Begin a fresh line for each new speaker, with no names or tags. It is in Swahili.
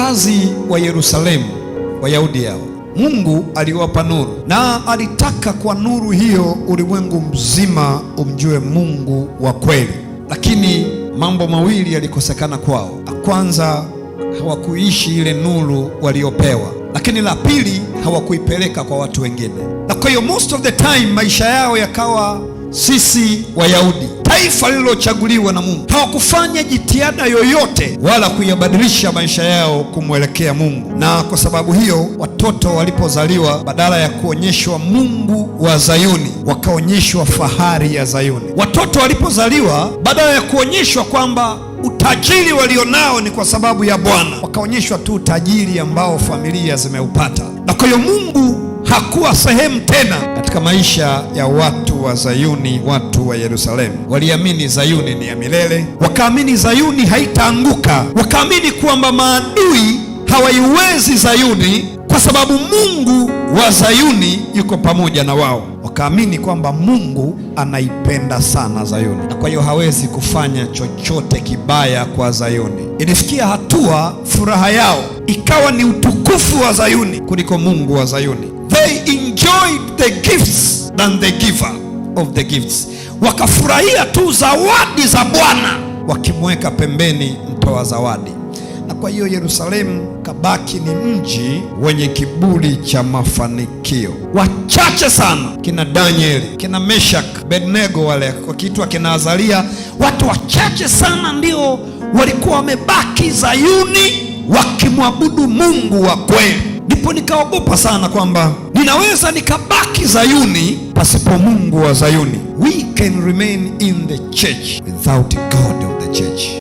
wakazi wa Yerusalemu, Wayahudi hao, Mungu aliwapa nuru, na alitaka kwa nuru hiyo ulimwengu mzima umjue Mungu wa kweli. Lakini mambo mawili yalikosekana kwao. La kwanza, hawakuishi ile nuru waliopewa, lakini la pili, hawakuipeleka kwa watu wengine. Na kwa hiyo most of the time maisha yao yakawa sisi Wayahudi, taifa lililochaguliwa na Mungu. Hawakufanya jitihada yoyote wala kuyabadilisha maisha yao kumwelekea Mungu. Na kwa sababu hiyo watoto walipozaliwa, badala ya kuonyeshwa Mungu wa Zayuni, wakaonyeshwa fahari ya Zayuni. Watoto walipozaliwa, badala ya kuonyeshwa kwamba utajiri walionao ni kwa sababu ya Bwana, wakaonyeshwa tu utajiri ambao familia zimeupata. Na kwa hiyo Mungu hakuwa sehemu tena katika maisha ya watu wa Zayuni. Watu wa Yerusalemu waliamini Zayuni ni ya milele, wakaamini Zayuni haitaanguka, wakaamini kwamba maadui hawaiwezi Zayuni kwa sababu Mungu wa Zayuni yuko pamoja na wao. Wakaamini kwamba Mungu anaipenda sana Zayuni, na kwa hiyo hawezi kufanya chochote kibaya kwa Zayuni. Ilifikia hatua furaha yao ikawa ni utukufu wa Zayuni kuliko Mungu wa Zayuni. They enjoyed the gifts than the giver of the gifts. Wakafurahia tu zawadi za Bwana, wakimweka pembeni mtoa zawadi. Na kwa hiyo Yerusalemu kabaki ni mji wenye kiburi cha mafanikio. Wachache sana, kina Danieli, kina Meshak, Abednego, wale wakiitwa kina Azaria, watu wachache sana ndio walikuwa wamebaki Zayuni wakimwabudu Mungu wa kweli. Ndipo nikaogopa sana kwamba ninaweza nikabaki Zayuni pasipo Mungu wa Zayuni. We can remain in the church without God of the church.